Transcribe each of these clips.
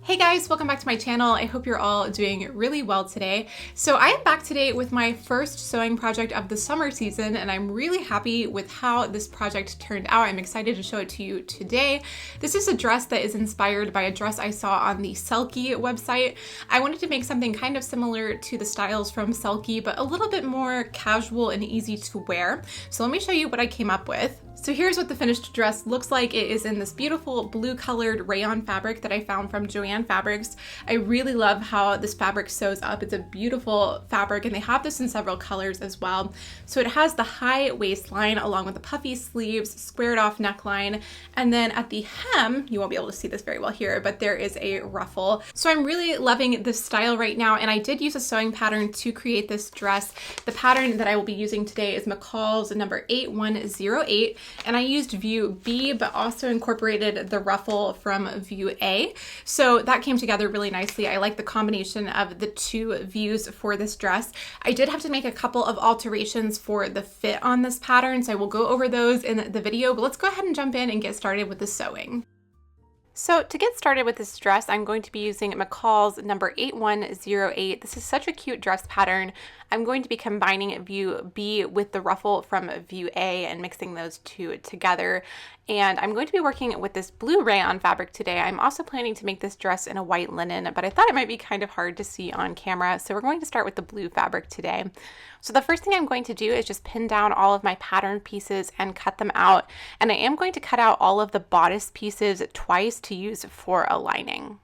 Hey guys, welcome back to my channel. I hope you're all doing really well today. So I am back today with my first sewing project of the summer season, and I'm really happy with how this project turned out. I'm excited to show it to you today. This is a dress that is inspired by a dress I saw on the Selkie website. I wanted to make something kind of similar to the styles from Selkie, but a little bit more casual and easy to wear. So let me show you what I came up with. So here's what the finished dress looks like. It is in this beautiful blue colored rayon fabric that I found from Joann Fabrics. I really love how this fabric sews up. It's a beautiful fabric, and they have this in several colors as well. So it has the high waistline along with the puffy sleeves, squared off neckline, and then at the hem, you won't be able to see this very well here, but there is a ruffle. So I'm really loving this style right now, and I did use a sewing pattern to create this dress. The pattern that I will be using today is McCall's number 8108. And I used view B, but also incorporated the ruffle from view A. So that came together really nicely. I like the combination of the two views for this dress. I did have to make a couple of alterations for the fit on this pattern, so I will go over those in the video, but let's go ahead and jump in and get started with the sewing. So to get started with this dress, I'm going to be using McCall's number 8108. This is such a cute dress pattern. I'm going to be combining view B with the ruffle from view A and mixing those two together. And I'm going to be working with this blue rayon fabric today. I'm also planning to make this dress in a white linen, but I thought it might be kind of hard to see on camera. So we're going to start with the blue fabric today. So the first thing I'm going to do is just pin down all of my pattern pieces and cut them out. And I am going to cut out all of the bodice pieces twice to use for a lining.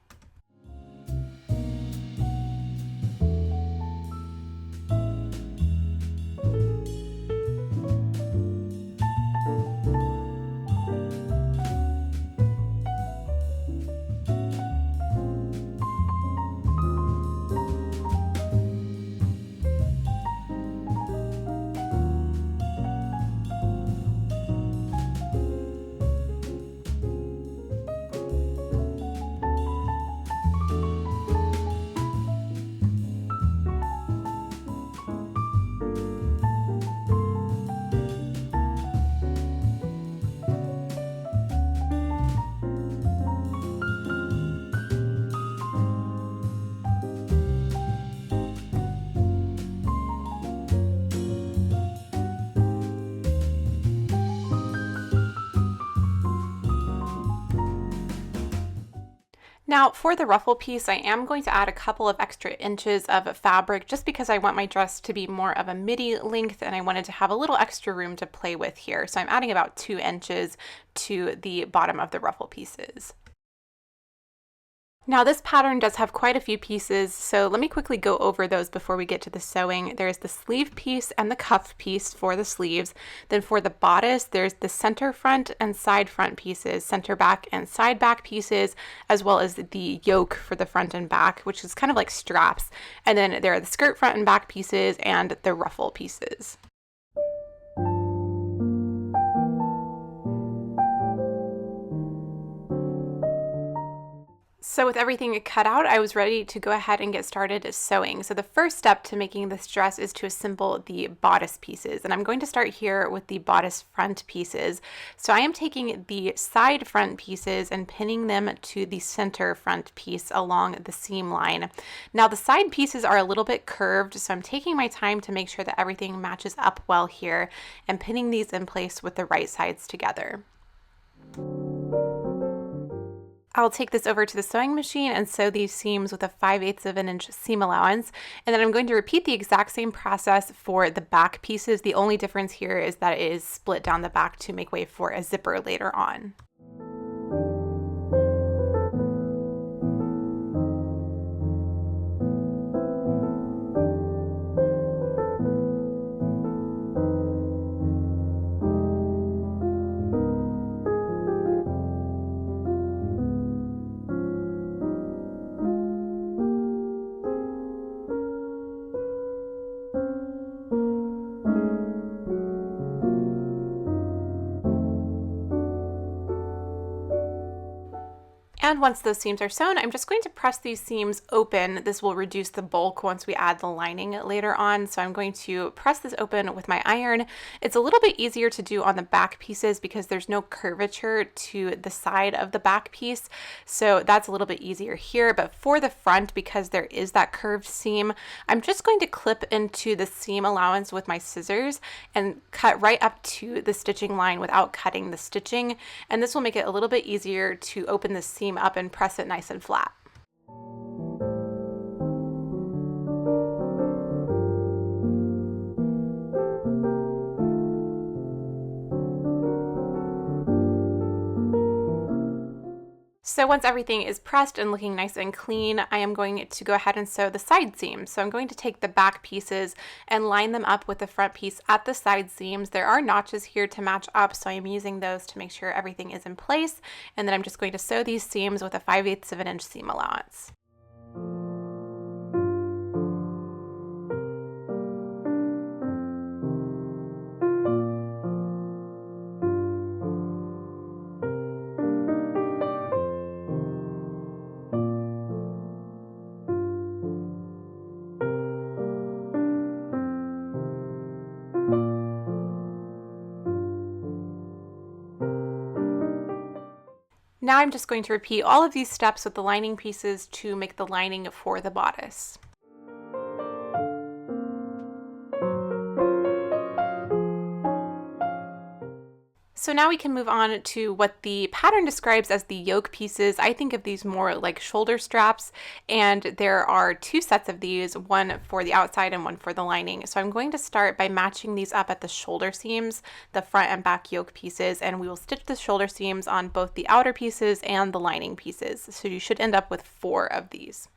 Now for the ruffle piece, I am going to add a couple of extra inches of fabric just because I want my dress to be more of a midi length and I wanted to have a little extra room to play with here. So I'm adding about 2 inches to the bottom of the ruffle pieces. Now this pattern does have quite a few pieces, so let me quickly go over those before we get to the sewing. There's the sleeve piece and the cuff piece for the sleeves. Then for the bodice, there's the center front and side front pieces, center back and side back pieces, as well as the yoke for the front and back, which is kind of like straps. And then there are the skirt front and back pieces and the ruffle pieces. So with everything cut out, I was ready to go ahead and get started sewing. So the first step to making this dress is to assemble the bodice pieces. And I'm going to start here with the bodice front pieces. So I am taking the side front pieces and pinning them to the center front piece along the seam line. Now the side pieces are a little bit curved, so I'm taking my time to make sure that everything matches up well here and pinning these in place with the right sides together. I'll take this over to the sewing machine and sew these seams with a 5/8 of an inch seam allowance. And then I'm going to repeat the exact same process for the back pieces. The only difference here is that it is split down the back to make way for a zipper later on. And once those seams are sewn, I'm just going to press these seams open. This will reduce the bulk once we add the lining later on. So I'm going to press this open with my iron. It's a little bit easier to do on the back pieces because there's no curvature to the side of the back piece. So that's a little bit easier here. But for the front, because there is that curved seam, I'm just going to clip into the seam allowance with my scissors and cut right up to the stitching line without cutting the stitching. And this will make it a little bit easier to open the seam up and press it nice and flat. So once everything is pressed and looking nice and clean, I am going to go ahead and sew the side seams. So I'm going to take the back pieces and line them up with the front piece at the side seams. There are notches here to match up, so I'm using those to make sure everything is in place. And then I'm just going to sew these seams with a 5/8 of an inch seam allowance. Now I'm just going to repeat all of these steps with the lining pieces to make the lining for the bodice. So now we can move on to what the pattern describes as the yoke pieces. I think of these more like shoulder straps, and there are two sets of these, one for the outside and one for the lining. So I'm going to start by matching these up at the shoulder seams, the front and back yoke pieces, and we will stitch the shoulder seams on both the outer pieces and the lining pieces. So you should end up with 4 of these.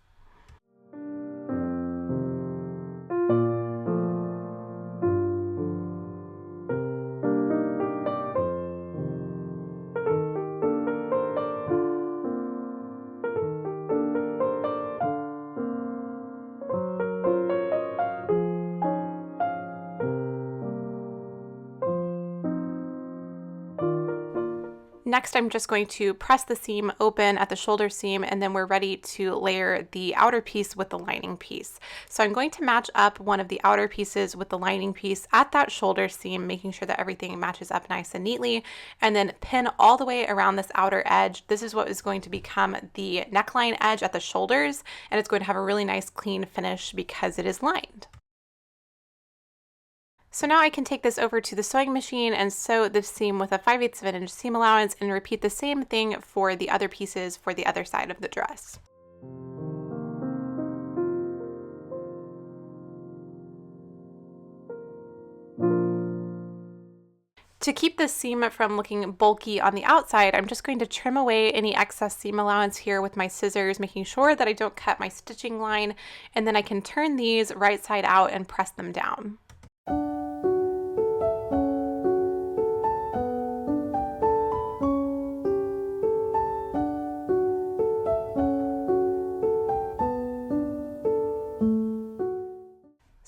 Next, I'm just going to press the seam open at the shoulder seam, and then we're ready to layer the outer piece with the lining piece. So I'm going to match up one of the outer pieces with the lining piece at that shoulder seam, making sure that everything matches up nice and neatly, and then pin all the way around this outer edge. This is what is going to become the neckline edge at the shoulders, and it's going to have a really nice clean finish because it is lined. So now I can take this over to the sewing machine and sew this seam with a 5/8 of an inch seam allowance and repeat the same thing for the other pieces for the other side of the dress. To keep this seam from looking bulky on the outside, I'm just going to trim away any excess seam allowance here with my scissors, making sure that I don't cut my stitching line, and then I can turn these right side out and press them down.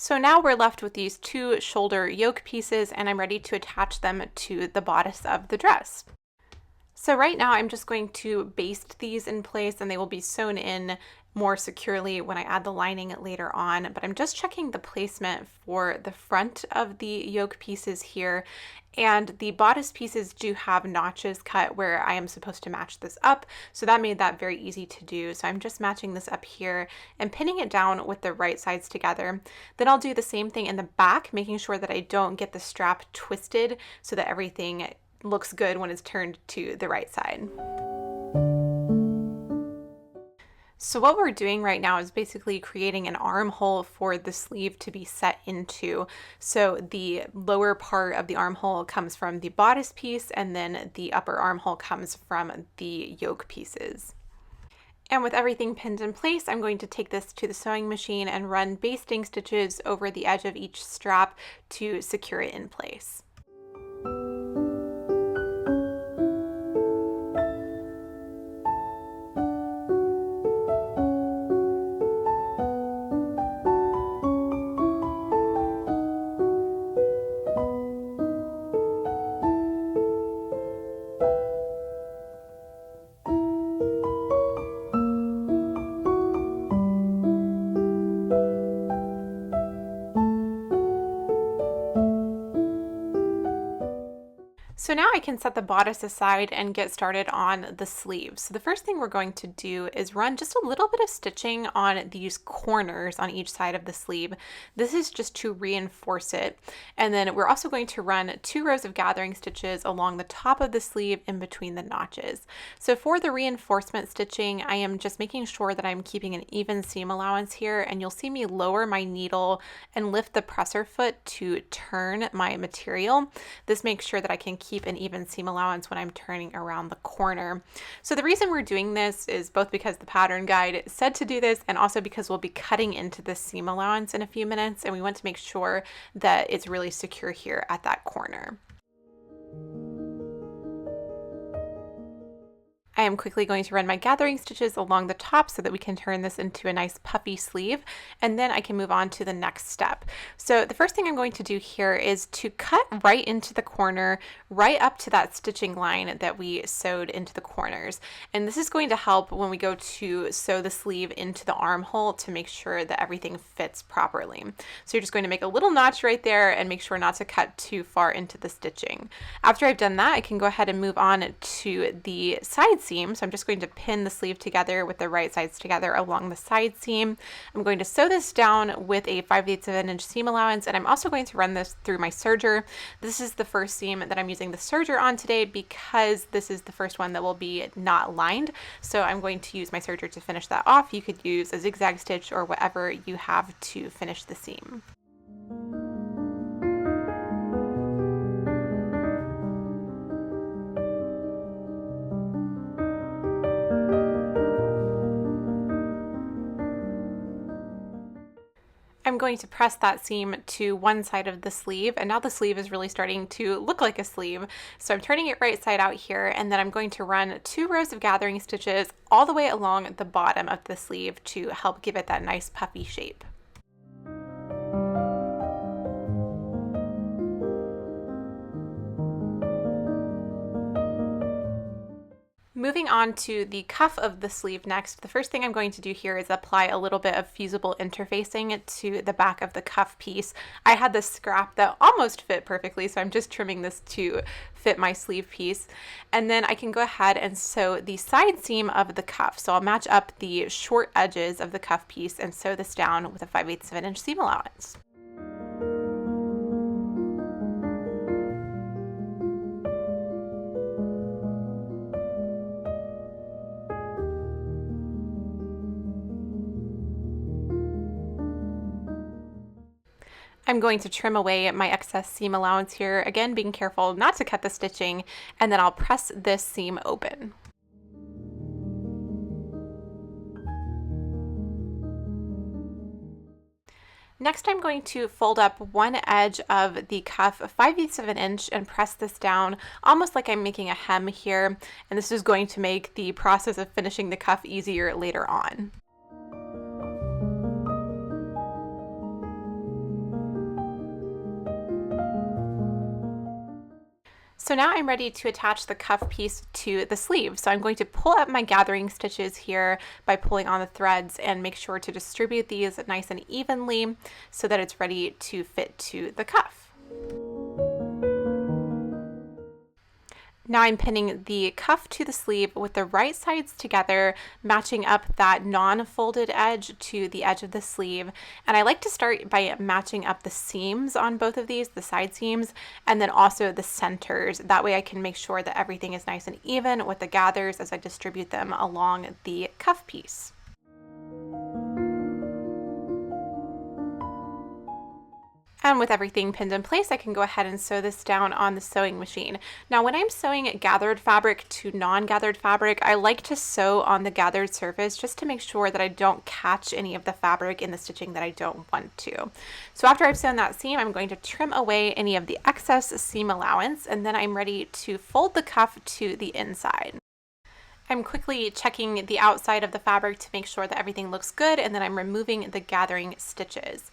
So now we're left with these 2 shoulder yoke pieces, and I'm ready to attach them to the bodice of the dress. So right now I'm just going to baste these in place, and they will be sewn in more securely when I add the lining later on, but I'm just checking the placement for the front of the yoke pieces here, and the bodice pieces do have notches cut where I am supposed to match this up, so that made that very easy to do. So I'm just matching this up here and pinning it down with the right sides together. Then I'll do the same thing in the back, making sure that I don't get the strap twisted so that everything looks good when it's turned to the right side. So what we're doing right now is basically creating an armhole for the sleeve to be set into. So the lower part of the armhole comes from the bodice piece, and then the upper armhole comes from the yoke pieces. And with everything pinned in place, I'm going to take this to the sewing machine and run basting stitches over the edge of each strap to secure it in place. So now I can set the bodice aside and get started on the sleeves. So the first thing we're going to do is run just a little bit of stitching on these corners on each side of the sleeve. This is just to reinforce it. And then we're also going to run 2 rows of gathering stitches along the top of the sleeve in between the notches. So for the reinforcement stitching, I am just making sure that I'm keeping an even seam allowance here, and you'll see me lower my needle and lift the presser foot to turn my material. This makes sure that I can keep an even seam allowance when I'm turning around the corner. So the reason we're doing this is both because the pattern guide said to do this, and also because we'll be cutting into the seam allowance in a few minutes, and we want to make sure that it's really secure here at that corner. I am quickly going to run my gathering stitches along the top so that we can turn this into a nice puffy sleeve, and then I can move on to the next step. So the first thing I'm going to do here is to cut right into the corner, right up to that stitching line that we sewed into the corners. And this is going to help when we go to sew the sleeve into the armhole to make sure that everything fits properly. So you're just going to make a little notch right there and make sure not to cut too far into the stitching. After I've done that, I can go ahead and move on to the side seam. So I'm just going to pin the sleeve together with the right sides together along the side seam. I'm going to sew this down with a 5/8 of an inch seam allowance, and I'm also going to run this through my serger. This is the first seam that I'm using the serger on today because this is the first one that will be not lined. So I'm going to use my serger to finish that off. You could use a zigzag stitch or whatever you have to finish the seam. I'm going to press that seam to one side of the sleeve, and now the sleeve is really starting to look like a sleeve. So I'm turning it right side out here, and then I'm going to run 2 rows of gathering stitches all the way along the bottom of the sleeve to help give it that nice puffy shape. Moving on to the cuff of the sleeve next, the first thing I'm going to do here is apply a little bit of fusible interfacing to the back of the cuff piece. I had this scrap that almost fit perfectly, so I'm just trimming this to fit my sleeve piece. And then I can go ahead and sew the side seam of the cuff. So I'll match up the short edges of the cuff piece and sew this down with a 5/8 of an inch seam allowance. I'm going to trim away my excess seam allowance here, again being careful not to cut the stitching, and then I'll press this seam open. Next, I'm going to fold up one edge of the cuff 5/8 of an inch and press this down almost like I'm making a hem here, and this is going to make the process of finishing the cuff easier later on. So now I'm ready to attach the cuff piece to the sleeve. So I'm going to pull up my gathering stitches here by pulling on the threads and make sure to distribute these nice and evenly so that it's ready to fit to the cuff. Now I'm pinning the cuff to the sleeve with the right sides together, matching up that non-folded edge to the edge of the sleeve. And I like to start by matching up the seams on both of these, the side seams, and then also the centers. That way I can make sure that everything is nice and even with the gathers as I distribute them along the cuff piece. And with everything pinned in place, I can go ahead and sew this down on the sewing machine. Now, when I'm sewing gathered fabric to non-gathered fabric, I like to sew on the gathered surface just to make sure that I don't catch any of the fabric in the stitching that I don't want to. So after I've sewn that seam, I'm going to trim away any of the excess seam allowance, and then I'm ready to fold the cuff to the inside. I'm quickly checking the outside of the fabric to make sure that everything looks good, and then I'm removing the gathering stitches.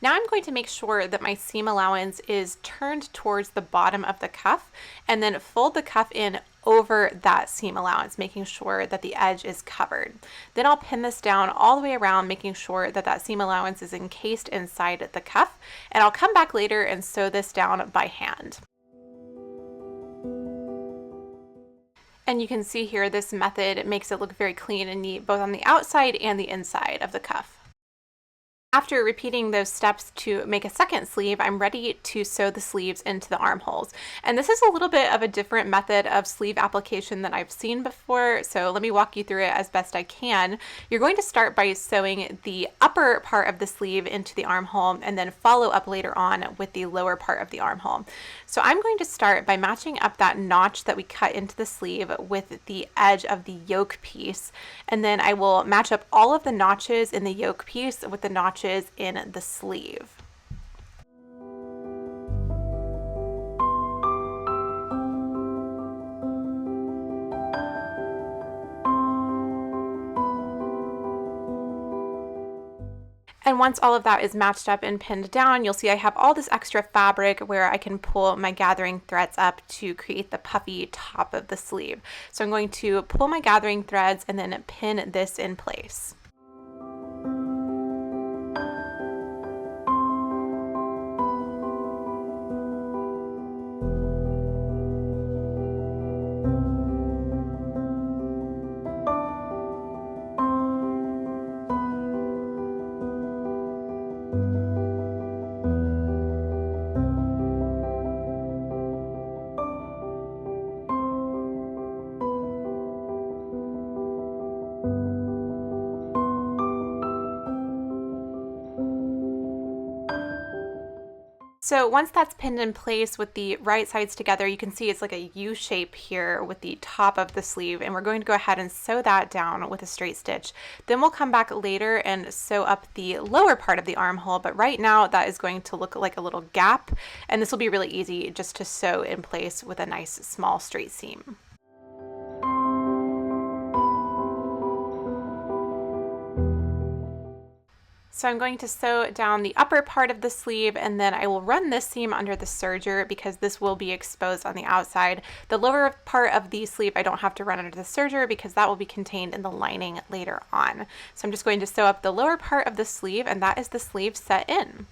Now I'm going to make sure that my seam allowance is turned towards the bottom of the cuff, and then fold the cuff in over that seam allowance, making sure that the edge is covered. Then I'll pin this down all the way around, making sure that that seam allowance is encased inside the cuff, and I'll come back later and sew this down by hand. And you can see here this method makes it look very clean and neat both on the outside and the inside of the cuff. After repeating those steps to make a second sleeve, I'm ready to sew the sleeves into the armholes. And this is a little bit of a different method of sleeve application than I've seen before, so let me walk you through it as best I can. You're going to start by sewing the upper part of the sleeve into the armhole and then follow up later on with the lower part of the armhole. So I'm going to start by matching up that notch that we cut into the sleeve with the edge of the yoke piece, and then I will match up all of the notches in the yoke piece with the notches in the sleeve. And once all of that is matched up and pinned down, you'll see I have all this extra fabric where I can pull my gathering threads up to create the puffy top of the sleeve. So I'm going to pull my gathering threads and then pin this in place. So once that's pinned in place with the right sides together, you can see it's like a U shape here with the top of the sleeve, and we're going to go ahead and sew that down with a straight stitch. Then we'll come back later and sew up the lower part of the armhole, but right now that is going to look like a little gap, and this will be really easy just to sew in place with a nice small straight seam. So I'm going to sew down the upper part of the sleeve, and then I will run this seam under the serger because this will be exposed on the outside. The lower part of the sleeve I don't have to run under the serger because that will be contained in the lining later on. So I'm just going to sew up the lower part of the sleeve, and that is the sleeve set in.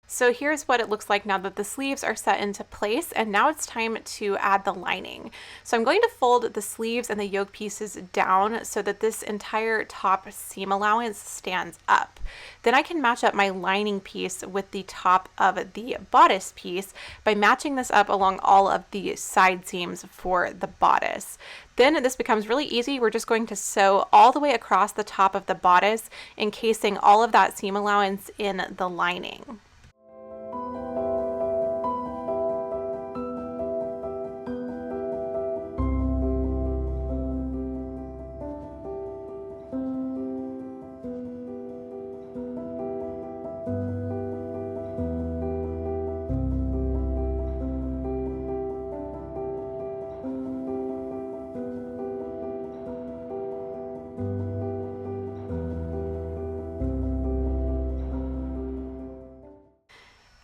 So here's what it looks like now that the sleeves are set into place, and now it's time to add the lining. So I'm going to fold the sleeves and the yoke pieces down so that this entire top seam allowance stands up. Then I can match up my lining piece with the top of the bodice piece by matching this up along all of the side seams for the bodice. Then this becomes really easy. We're just going to sew all the way across the top of the bodice, encasing all of that seam allowance in the lining.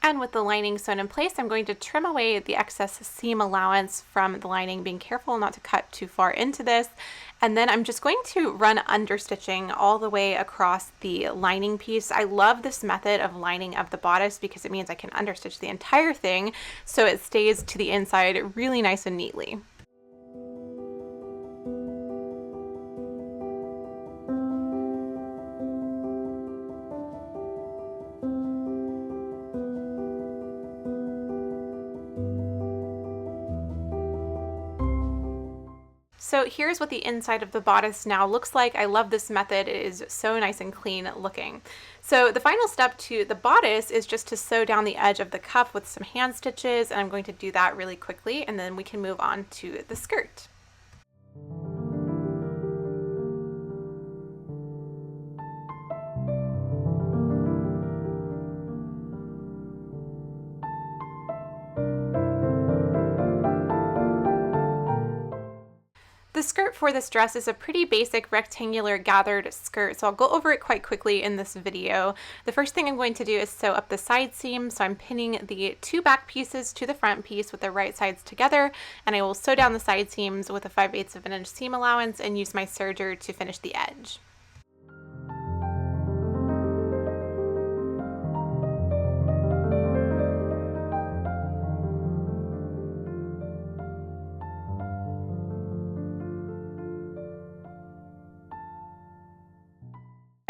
And with the lining sewn in place, I'm going to trim away the excess seam allowance from the lining, being careful not to cut too far into this. And then I'm just going to run understitching all the way across the lining piece. I love this method of lining of the bodice because it means I can understitch the entire thing so it stays to the inside really nice and neatly. So here's what the inside of the bodice now looks like. I love this method. It is so nice and clean looking. So the final step to the bodice is just to sew down the edge of the cuff with some hand stitches, and I'm going to do that really quickly, and then we can move on to the skirt. The skirt for this dress is a pretty basic rectangular gathered skirt, so I'll go over it quite quickly in this video. The first thing I'm going to do is sew up the side seam, so I'm pinning the two back pieces to the front piece with the right sides together, and I will sew down the side seams with a 5/8 of an inch seam allowance and use my serger to finish the edge.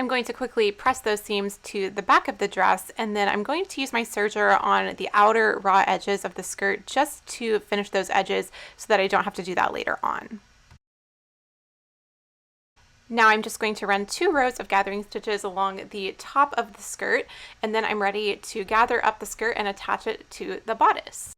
I'm going to quickly press those seams to the back of the dress, and then I'm going to use my serger on the outer raw edges of the skirt just to finish those edges so that I don't have to do that later on. Now I'm just going to run 2 rows of gathering stitches along the top of the skirt, and then I'm ready to gather up the skirt and attach it to the bodice.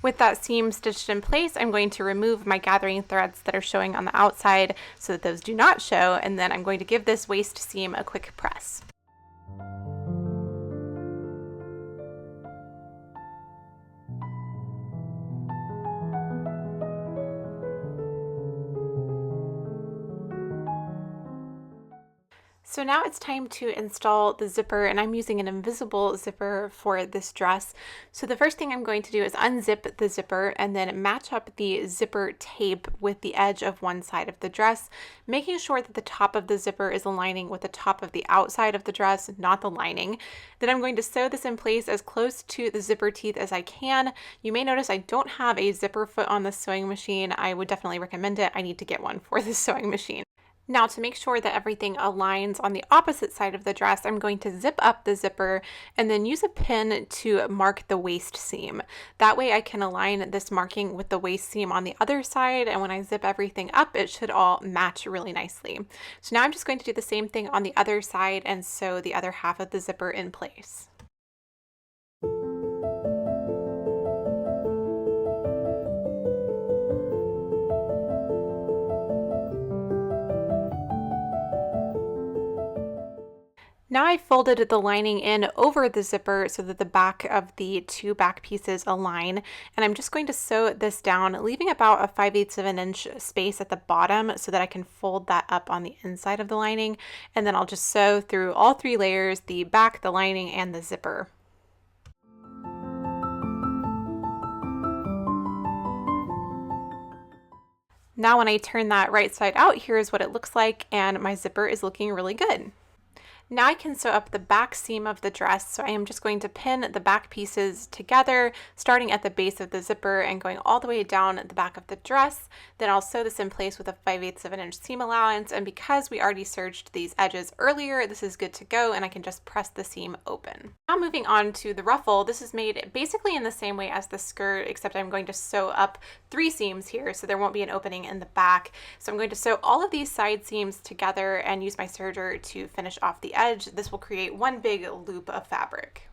With that seam stitched in place, I'm going to remove my gathering threads that are showing on the outside so that those do not show, and then I'm going to give this waist seam a quick press. So now it's time to install the zipper, and I'm using an invisible zipper for this dress. So the first thing I'm going to do is unzip the zipper and then match up the zipper tape with the edge of one side of the dress, making sure that the top of the zipper is aligning with the top of the outside of the dress, not the lining. Then I'm going to sew this in place as close to the zipper teeth as I can. You may notice I don't have a zipper foot on this sewing machine. I would definitely recommend it. I need to get one for this sewing machine. Now, to make sure that everything aligns on the opposite side of the dress, I'm going to zip up the zipper and then use a pin to mark the waist seam. That way I can align this marking with the waist seam on the other side, and when I zip everything up, it should all match really nicely. So now I'm just going to do the same thing on the other side and sew the other half of the zipper in place. Now I folded the lining in over the zipper so that the back of the 2 back pieces align, and I'm just going to sew this down, leaving about a 5/8 of an inch space at the bottom so that I can fold that up on the inside of the lining, and then I'll just sew through all 3 layers, the back, the lining, and the zipper. Now when I turn that right side out, here's what it looks like, and my zipper is looking really good. Now I can sew up the back seam of the dress, so I am just going to pin the back pieces together, starting at the base of the zipper and going all the way down the back of the dress. Then I'll sew this in place with a 5/8 of an inch seam allowance, and because we already serged these edges earlier, this is good to go, and I can just press the seam open. Now moving on to the ruffle, this is made basically in the same way as the skirt, except I'm going to sew up 3 seams here, so there won't be an opening in the back. So I'm going to sew all of these side seams together and use my serger to finish off the edge. This will create one big loop of fabric.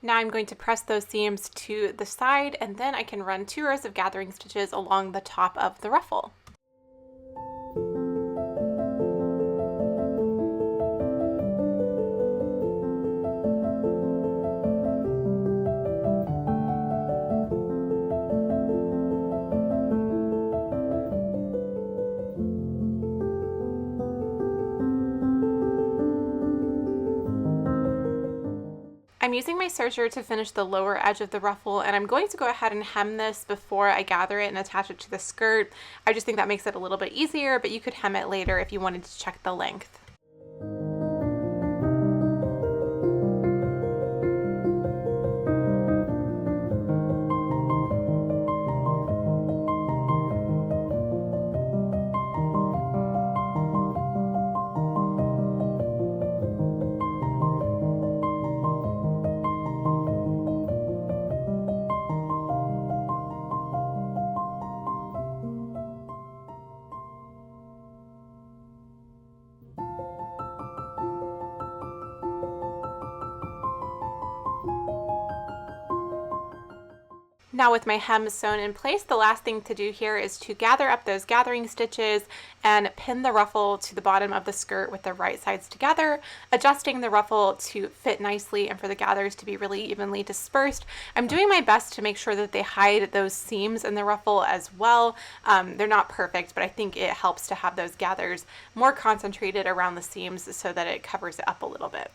Now I'm going to press those seams to the side, and then I can run 2 rows of gathering stitches along the top of the ruffle. I'm using my serger to finish the lower edge of the ruffle, and I'm going to go ahead and hem this before I gather it and attach it to the skirt. I just think that makes it a little bit easier, but you could hem it later if you wanted to check the length. Now with my hem sewn in place, the last thing to do here is to gather up those gathering stitches and pin the ruffle to the bottom of the skirt with the right sides together, adjusting the ruffle to fit nicely and for the gathers to be really evenly dispersed. I'm doing my best to make sure that they hide those seams in the ruffle as well. They're not perfect, but I think it helps to have those gathers more concentrated around the seams so that it covers it up a little bit.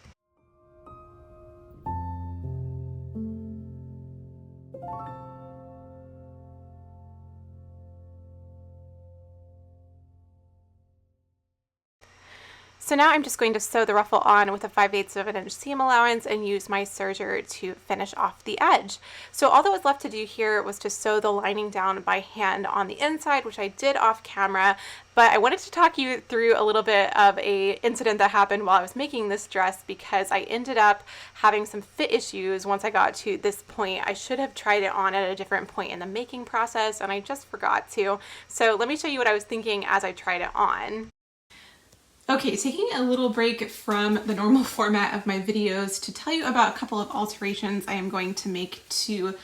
So now I'm just going to sew the ruffle on with a 5/8 of an inch seam allowance and use my serger to finish off the edge. So all that was left to do here was to sew the lining down by hand on the inside, which I did off camera, but I wanted to talk you through a little bit of a incident that happened while I was making this dress because I ended up having some fit issues once I got to this point. I should have tried it on at a different point in the making process and I just forgot to. So let me show you what I was thinking as I tried it on. Okay, taking a little break from the normal format of my videos to tell you about a couple of alterations I am going to make to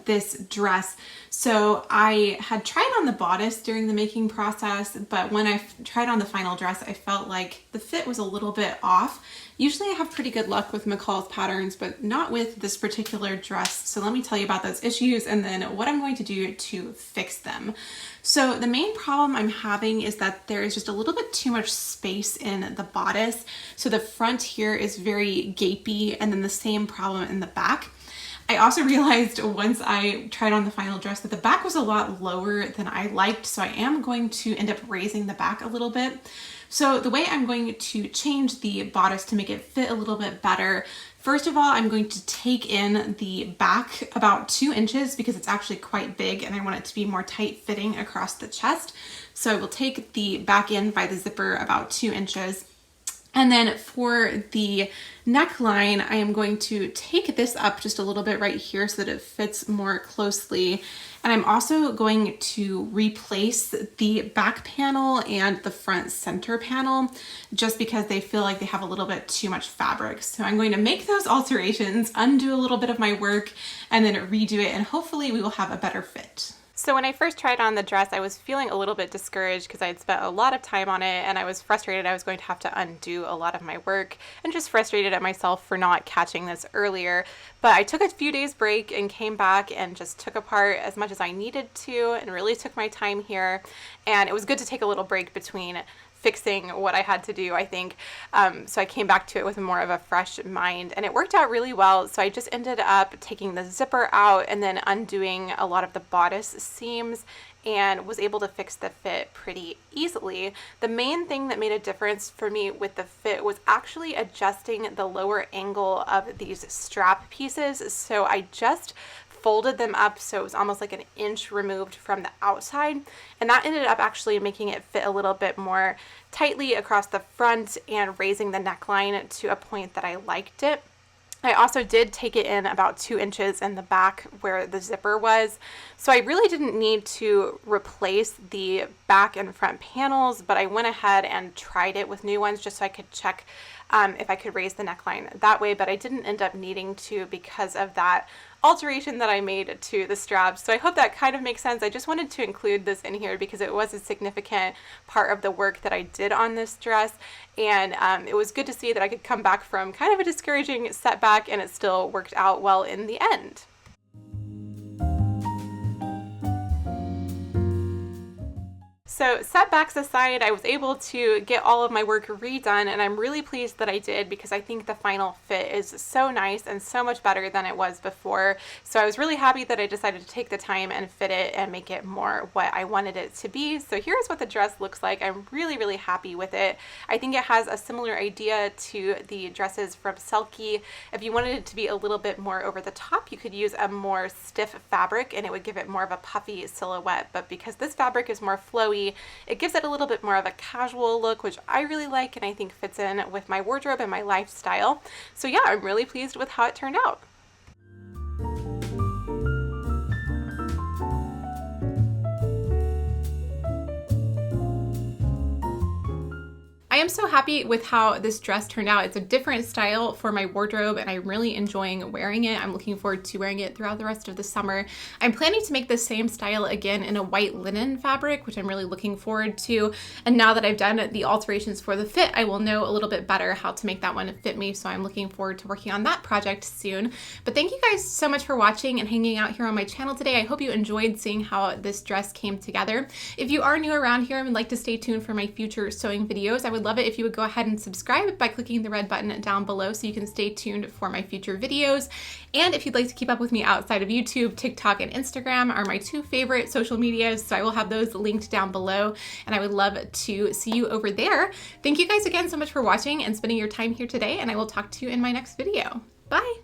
this dress. So I had tried on the bodice during the making process, but when I tried on the final dress, I felt like the fit was a little bit off. Usually I have pretty good luck with McCall's patterns, but not with this particular dress. So let me tell you about those issues and then what I'm going to do to fix them. So the main problem I'm having is that there is just a little bit too much space in the bodice. So the front here is very gapey and then the same problem in the back. I also realized once I tried on the final dress that the back was a lot lower than I liked, so I am going to end up raising the back a little bit. So the way I'm going to change the bodice to make it fit a little bit better, first of all, I'm going to take in the back about 2 inches because it's actually quite big and I want it to be more tight fitting across the chest. So I will take the back in by the zipper about 2 inches. And then for the neckline, I am going to take this up just a little bit right here so that it fits more closely. And I'm also going to replace the back panel and the front center panel just because they feel like they have a little bit too much fabric. So I'm going to make those alterations, undo a little bit of my work, and then redo it, and hopefully we will have a better fit. So when I first tried on the dress, I was feeling a little bit discouraged because I had spent a lot of time on it and I was frustrated I was going to have to undo a lot of my work and just frustrated at myself for not catching this earlier. But I took a few days break and came back and just took apart as much as I needed to and really took my time here. And it was good to take a little break between fixing what I had to do, I think. So I came back to it with more of a fresh mind and it worked out really well. So I just ended up taking the zipper out and then undoing a lot of the bodice seams and was able to fix the fit pretty easily. The main thing that made a difference for me with the fit was actually adjusting the lower angle of these strap pieces. So I just folded them up so it was almost like an inch removed from the outside, and that ended up actually making it fit a little bit more tightly across the front and raising the neckline to a point that I liked it. I also did take it in about 2 inches in the back where the zipper was, so I really didn't need to replace the back and front panels, but I went ahead and tried it with new ones just so I could check if I could raise the neckline that way, but I didn't end up needing to because of that alteration that I made to the straps. So I hope that kind of makes sense. I just wanted to include this in here because it was a significant part of the work that I did on this dress, and it was good to see that I could come back from kind of a discouraging setback and it still worked out well in the end. So setbacks aside, I was able to get all of my work redone, and I'm really pleased that I did because I think the final fit is so nice and so much better than it was before. So I was really happy that I decided to take the time and fit it and make it more what I wanted it to be. So here's what the dress looks like. I'm really, really happy with it. I think it has a similar idea to the dresses from Selkie. If you wanted it to be a little bit more over the top, you could use a more stiff fabric and it would give it more of a puffy silhouette. But because this fabric is more flowy, it gives it a little bit more of a casual look, which I really like and I think fits in with my wardrobe and my lifestyle. So yeah, I'm really pleased with how it turned out. I am so happy with how this dress turned out. It's a different style for my wardrobe and I'm really enjoying wearing it. I'm looking forward to wearing it throughout the rest of the summer. I'm planning to make the same style again in a white linen fabric, which I'm really looking forward to. And now that I've done the alterations for the fit, I will know a little bit better how to make that one fit me. So I'm looking forward to working on that project soon. But thank you guys so much for watching and hanging out here on my channel today. I hope you enjoyed seeing how this dress came together. If you are new around here and would like to stay tuned for my future sewing videos, I would love it if you would go ahead and subscribe by clicking the red button down below so you can stay tuned for my future videos. And if you'd like to keep up with me outside of YouTube, TikTok and Instagram are my two favorite social medias, so I will have those linked down below and I would love to see you over there. Thank you guys again so much for watching and spending your time here today, and I will talk to you in my next video. Bye!